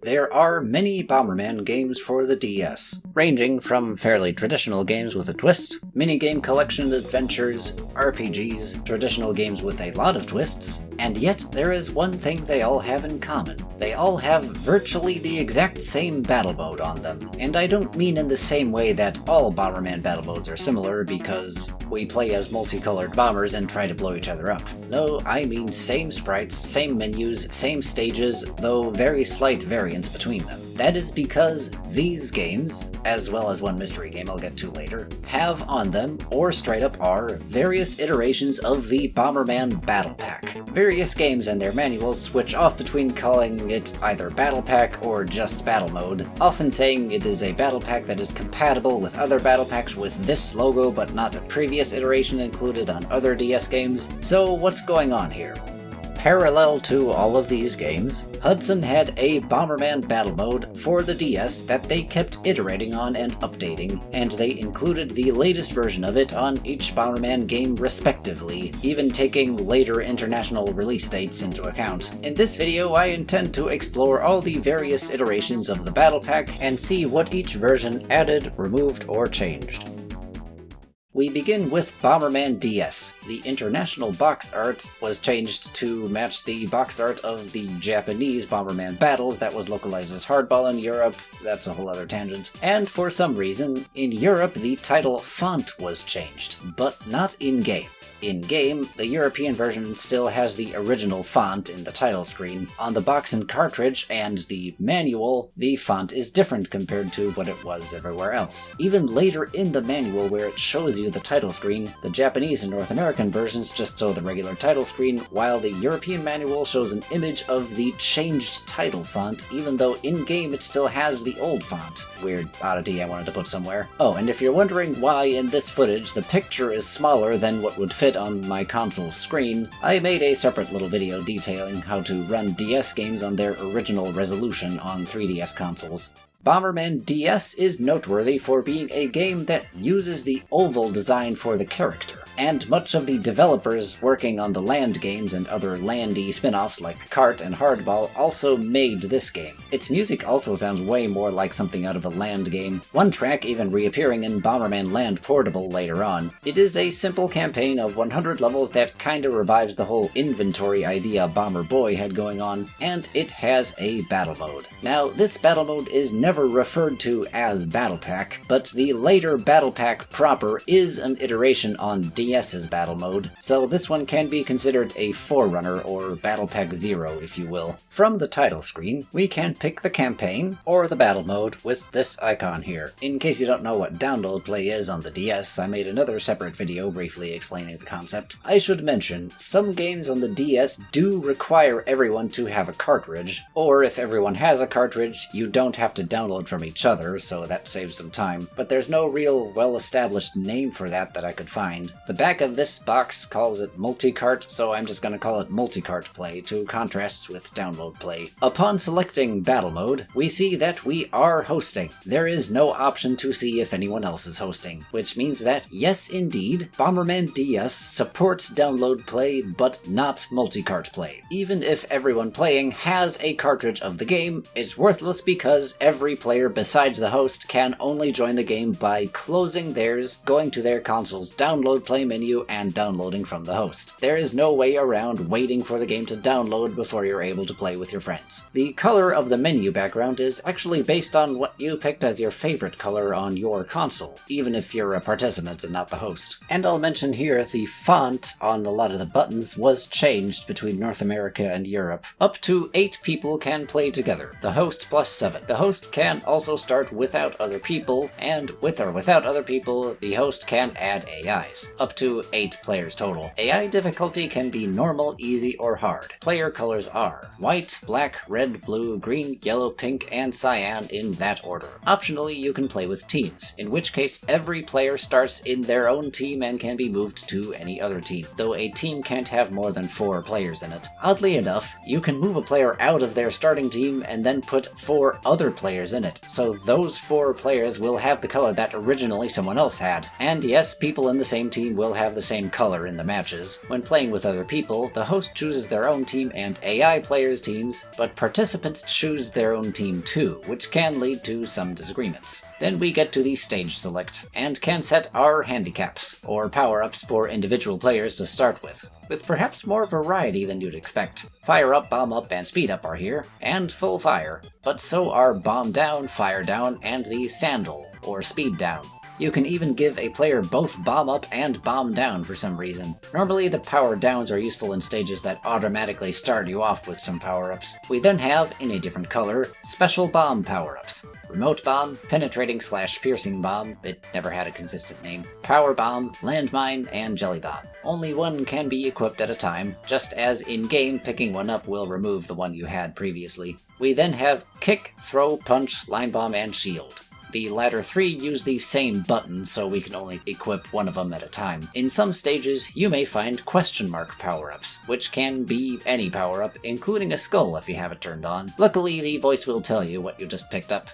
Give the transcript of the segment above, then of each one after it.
There are many Bomberman games for the DS, ranging from fairly traditional games with a twist, minigame collection adventures, RPGs, traditional games with a lot of twists, and yet there is one thing they all have in common. They all have virtually the exact same battle mode on them, and I don't mean in the same way that all Bomberman battle modes are similar because we play as multicolored bombers and try to blow each other up. No, I mean same sprites, same menus, same stages, though very slight variance between them. That is because these games, as well as one mystery game I'll get to later, have on them, or straight up are, various iterations of the Bomberman Battle Pack. Various games and their manuals switch off between calling it either Battle Pack or just Battle Mode, often saying it is a Battle Pack that is compatible with other Battle Packs with this logo but not a previous iteration included on other DS games. So what's going on here? Parallel to all of these games, Hudson had a Bomberman battle mode for the DS that they kept iterating on and updating, and they included the latest version of it on each Bomberman game respectively, even taking later international release dates into account. In this video, I intend to explore all the various iterations of the battle pack and see what each version added, removed, or changed. We begin with Bomberman DS. The international box art was changed to match the box art of the Japanese Bomberman battles that was localized as Hardball in Europe. That's a whole other tangent. And for some reason, in Europe the title font was changed, but not in-game. In-game, the European version still has the original font in the title screen. On the box and cartridge and the manual, the font is different compared to what it was everywhere else. Even later in the manual where it shows you the title screen, the Japanese and North American versions just show the regular title screen, while the European manual shows an image of the changed title font, even though in-game it still has the old font. Weird oddity I wanted to put somewhere. Oh, and if you're wondering why in this footage the picture is smaller than what would fit on my console's screen, I made a separate little video detailing how to run DS games on their original resolution on 3DS consoles. Bomberman DS is noteworthy for being a game that uses the oval design for the character, and much of the developers working on the land games and other landy spin-offs like Kart and Hardball also made this game. Its music also sounds way more like something out of a land game, one track even reappearing in Bomberman Land Portable later on. It is a simple campaign of 100 levels that kinda revives the whole inventory idea Bomber Boy had going on, and it has a battle mode. Now, this battle mode is never referred to as Battle Pack, but the later Battle Pack proper is an iteration on DS's battle mode, so this one can be considered a forerunner or Battle Pack 0, if you will. From the title screen, we can pick the campaign or the battle mode with this icon here. In case you don't know what download play is on the DS, I made another separate video briefly explaining the concept. I should mention, some games on the DS do require everyone to have a cartridge, or if everyone has a cartridge, you don't have to download from each other, so that saves some time, but there's no real well-established name for that I could find. The back of this box calls it Multicart, so I'm just gonna call it Multicart Play to contrast with Download Play. Upon selecting Battle Mode, we see that we are hosting. There is no option to see if anyone else is hosting, which means that, yes indeed, Bomberman DS supports Download Play, but not Multicart Play. Even if everyone playing has a cartridge of the game, it's worthless because every player besides the host can only join the game by closing theirs, going to their console's Download Play menu, and downloading from the host. There is no way around waiting for the game to download before you're able to play with your friends. The color of the menu background is actually based on what you picked as your favorite color on your console, even if you're a participant and not the host. And I'll mention here the font on a lot of the buttons was changed between North America and Europe. Up to 8 people can play together, the host plus 7. The host can also start without other people, and with or without other people, the host can add AIs. Up to 8 players total. AI difficulty can be normal, easy, or hard. Player colors are white, black, red, blue, green, yellow, pink, and cyan in that order. Optionally, you can play with teams, in which case every player starts in their own team and can be moved to any other team, though a team can't have more than 4 players in it. Oddly enough, you can move a player out of their starting team and then put 4 other players in it, so those 4 players will have the color that originally someone else had. And yes, people in the same team team will have the same color in the matches. When playing with other people, the host chooses their own team and AI players' teams, but participants choose their own team too, which can lead to some disagreements. Then we get to the stage select, and can set our handicaps, or power-ups for individual players to start with perhaps more variety than you'd expect. Fire Up, Bomb Up, and Speed Up are here, and Full Fire, but so are Bomb Down, Fire Down, and the Sandal, or Speed Down. You can even give a player both Bomb Up and Bomb Down for some reason. Normally the Power Downs are useful in stages that automatically start you off with some power-ups. We then have, in a different color, Special Bomb power-ups. Remote Bomb, Penetrating/Piercing Bomb, it never had a consistent name, Power Bomb, Landmine, and Jelly Bomb. Only one can be equipped at a time, just as in-game picking one up will remove the one you had previously. We then have Kick, Throw, Punch, Line Bomb, and Shield. The latter three use the same button, so we can only equip one of them at a time. In some stages, you may find question mark power-ups, which can be any power-up, including a skull if you have it turned on. Luckily, the voice will tell you what you just picked up.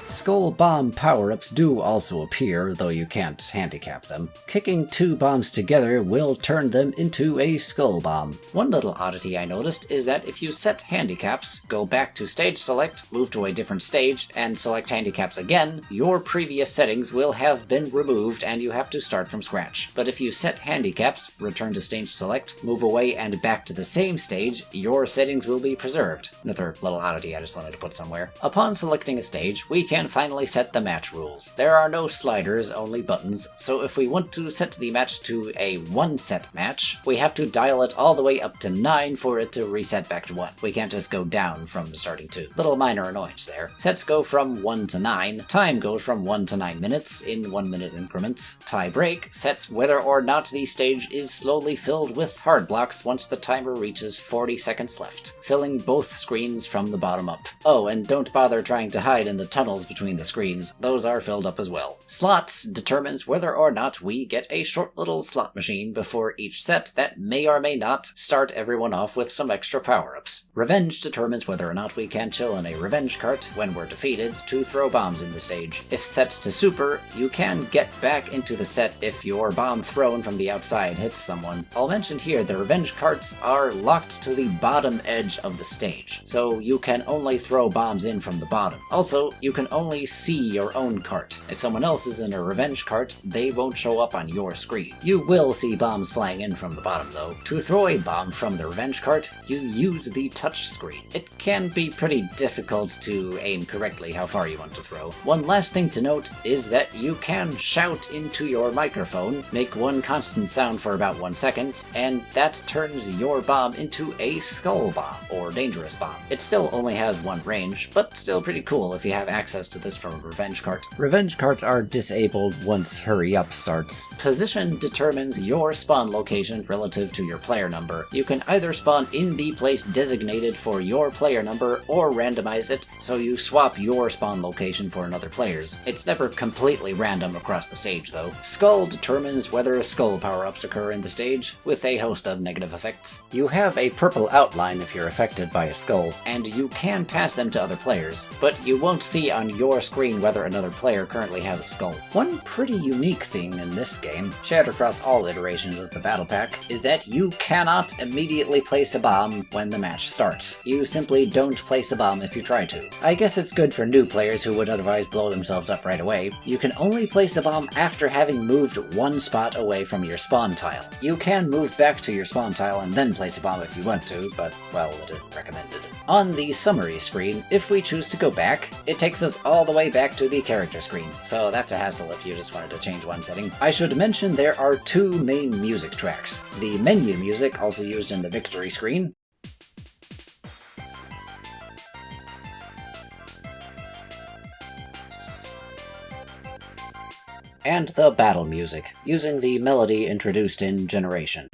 Skull Bomb power-ups do also appear, though you can't handicap them. Kicking two bombs together will turn them into a Skull Bomb. One little oddity I noticed is that if you set handicaps, go back to stage select, move to a different stage, and select handicaps again, your previous settings will have been removed and you have to start from scratch. But if you set handicaps, return to stage select, move away and back to the same stage, your settings will be preserved. Another little oddity I just wanted to put somewhere. Upon selecting a stage, we can finally set the match rules. There are no sliders, only buttons, so if we want to set the match to a 1-set match, we have to dial it all the way up to 9 for it to reset back to 1. We can't just go down from the starting 2. Little minor annoyance there. Sets go from 1 to 9, time goes from 1 to 9 minutes in 1-minute increments. Tie break sets whether or not the stage is slowly filled with hard blocks once the timer reaches 40 seconds left, filling both screens from the bottom up. Oh, and don't bother trying to hide in the tunnels between the screens, those are filled up as well. Slots determines whether or not we get a short little slot machine before each set that may or may not start everyone off with some extra power-ups. Revenge determines whether or not we can chill in a revenge cart when we're defeated to throw bombs in the stage. If set to super, you can get back into the set if your bomb thrown from the outside hits someone. I'll mention here the revenge carts are locked to the bottom edge of the stage, so you can only throw bombs in from the bottom. Also, you can only see your own cart. If someone else is in a revenge cart, they won't show up on your screen. You will see bombs flying in from the bottom though. To throw a bomb from the revenge cart, you use the touch screen. It can be pretty difficult to aim correctly how far you want to throw. One last thing to note is that you can shout into your microphone, make one constant sound for about 1 second, and that turns your bomb into a skull bomb, or dangerous bomb. It still only has one range, but still pretty cool if you have access to this from a revenge cart. Revenge carts are disabled once Hurry Up starts. Position determines your spawn location relative to your player number. You can either spawn in the place designated for your player number or randomize it, so you swap your spawn location for another player's. It's never completely random across the stage though. Skull determines whether skull power-ups occur in the stage, with a host of negative effects. You have a purple outline if you're affected by a skull, and you can pass them to other players, but you won't see on your screen whether another player currently has a skull. One pretty unique thing in this game, shared across all iterations of the Battle Pack, is that you cannot immediately place a bomb when the match starts. You simply don't place a bomb if you try to. I guess it's good for new players who would otherwise blow themselves up right away. You can only place a bomb after having moved one spot away from your spawn tile. You can move back to your spawn tile and then place a bomb if you want to, but, well, it isn't recommended. On the summary screen, if we choose to go back, it takes us all the way back to the character screen, so that's a hassle if you just wanted to change one setting. I should mention there are two main music tracks. The menu music, also used in the victory screen, and the battle music, using the melody introduced in Generation.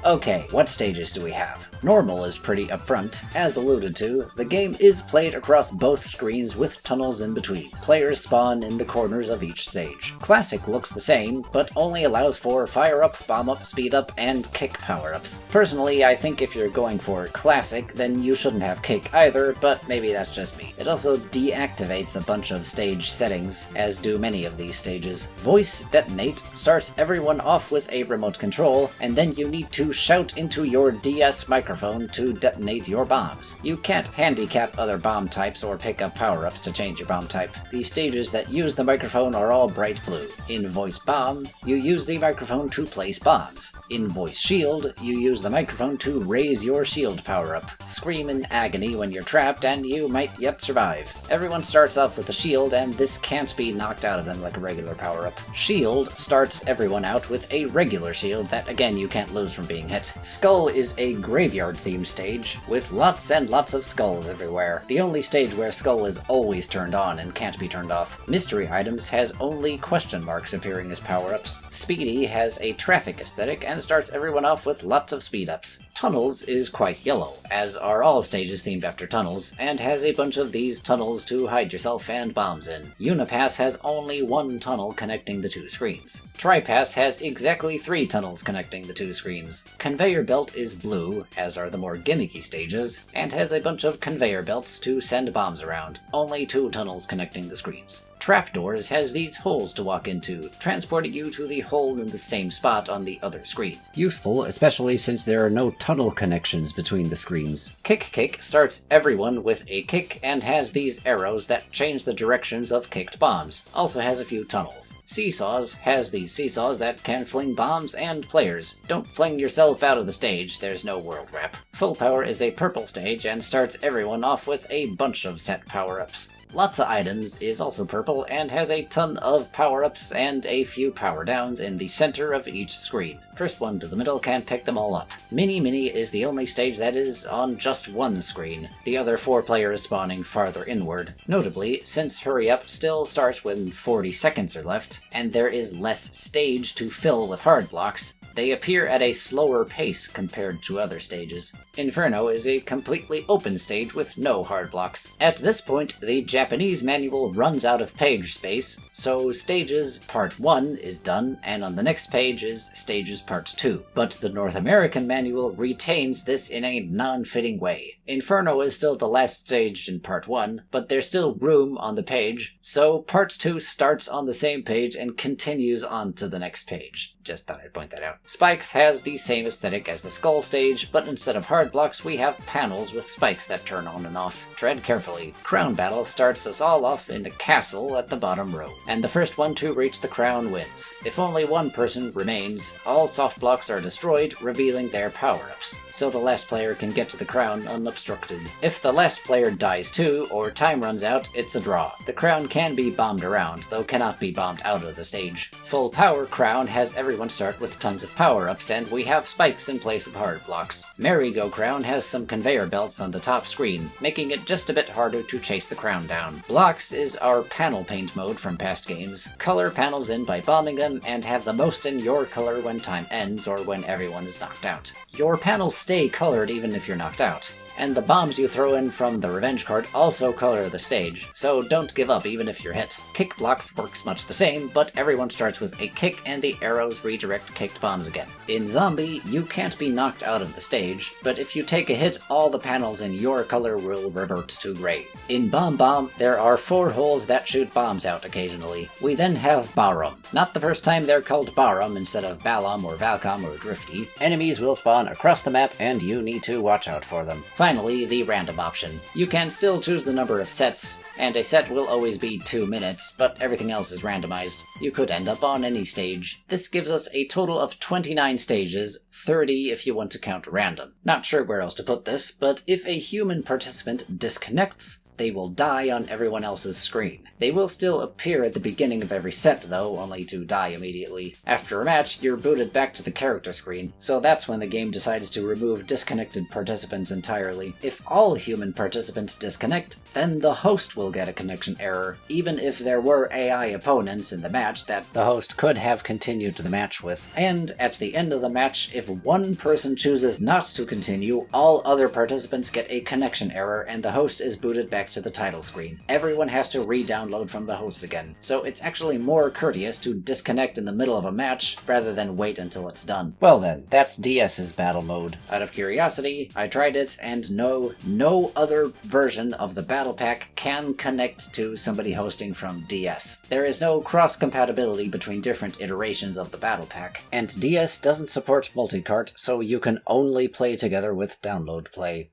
Okay, what stages do we have? Normal is pretty upfront. As alluded to, the game is played across both screens with tunnels in between. Players spawn in the corners of each stage. Classic looks the same, but only allows for fire up, bomb up, speed up, and kick power-ups. Personally, I think if you're going for Classic, then you shouldn't have kick either, but maybe that's just me. It also deactivates a bunch of stage settings, as do many of these stages. Voice Detonate starts everyone off with a remote control, and then you need to shout into your DS microphone to detonate your bombs. You can't handicap other bomb types or pick up power-ups to change your bomb type. The stages that use the microphone are all bright blue. In Voice Bomb, you use the microphone to place bombs. In Voice Shield, you use the microphone to raise your shield power-up. Scream in agony when you're trapped, and you might yet survive. Everyone starts off with a shield, and this can't be knocked out of them like a regular power-up. Shield starts everyone out with a regular shield that, again, you can't lose from being hit. Skull is a graveyard-themed stage, with lots and lots of skulls everywhere. The only stage where Skull is always turned on and can't be turned off. Mystery Items has only question marks appearing as power-ups. Speedy has a traffic aesthetic and starts everyone off with lots of speed-ups. Tunnels is quite yellow, as are all stages themed after tunnels, and has a bunch of these tunnels to hide yourself and bombs in. Unipass has only one tunnel connecting the two screens. Tripass has exactly 3 tunnels connecting the two screens. Conveyor Belt is blue, as are the more gimmicky stages, and has a bunch of conveyor belts to send bombs around. Only 2 tunnels connecting the screens. Trapdoors has these holes to walk into, transporting you to the hole in the same spot on the other screen. Useful, especially since there are no tunnel connections between the screens. Kick starts everyone with a kick and has these arrows that change the directions of kicked bombs. Also has a few tunnels. Seesaws has these seesaws that can fling bombs and players. Don't fling yourself out of the stage, there's no world wrap. Full Power is a purple stage and starts everyone off with a bunch of set power-ups. Lots of Items is also purple and has a ton of power-ups and a few power-downs in the center of each screen. First one to the middle can pick them all up. Mini is the only stage that is on just one screen, the other 4 players spawning farther inward. Notably, since Hurry Up still starts when 40 seconds are left, and there is less stage to fill with hard blocks, they appear at a slower pace compared to other stages. Inferno is a completely open stage with no hard blocks. At this point, the Japanese manual runs out of page space, so Stages Part 1 is done, and on the next page is Stages Part 2. But the North American manual retains this in a non-fitting way. Inferno is still the last stage in Part 1, but there's still room on the page, so Part 2 starts on the same page and continues on to the next page. Just thought I'd point that out. Spikes has the same aesthetic as the Skull stage, but instead of hard blocks, we have panels with spikes that turn on and off. Tread carefully. Crown Battle starts us all off in a castle at the bottom row, and the first one to reach the crown wins. If only one person remains, all soft blocks are destroyed, revealing their power-ups, so the last player can get to the crown unobstructed. If the last player dies too, or time runs out, it's a draw. The crown can be bombed around, though cannot be bombed out of the stage. Full Power Crown has everyone start with tons of power-ups, and we have spikes in place of hard blocks. Merry-Go Crown has some conveyor belts on the top screen, making it just a bit harder to chase the crown down. Blocks is our panel paint mode from past games. Color panels in by bombing them, and have the most in your color when time ends or when everyone is knocked out. Your panels stay colored even if you're knocked out. And the bombs you throw in from the revenge card also color the stage, so don't give up even if you're hit. Kick blocks works much the same, but everyone starts with a kick and the arrows redirect kicked bombs again. In Zombie, you can't be knocked out of the stage, but if you take a hit, all the panels in your color will revert to gray. In Bomb, there are 4 holes that shoot bombs out occasionally. We then have Barum. Not the first time they're called Barum instead of Balum or Valcom or Drifty. Enemies will spawn across the map, and you need to watch out for them. Finally, the random option. You can still choose the number of sets, and a set will always be 2 minutes, but everything else is randomized. You could end up on any stage. This gives us a total of 29 stages, 30 if you want to count random. Not sure where else to put this, but if a human participant disconnects, They will die on everyone else's screen. They will still appear at the beginning of every set though, only to die immediately. After a match, you're booted back to the character screen, so that's when the game decides to remove disconnected participants entirely. If all human participants disconnect, then the host will get a connection error, even if there were AI opponents in the match that the host could have continued the match with. And at the end of the match, if one person chooses not to continue, all other participants get a connection error and the host is booted back to the title screen. Everyone has to re-download from the host again, so it's actually more courteous to disconnect in the middle of a match rather than wait until it's done. Well then, that's DS's battle mode. Out of curiosity, I tried it, and no other version of the battle pack can connect to somebody hosting from DS. There is no cross-compatibility between different iterations of the battle pack, and DS doesn't support multicart, so you can only play together with download play.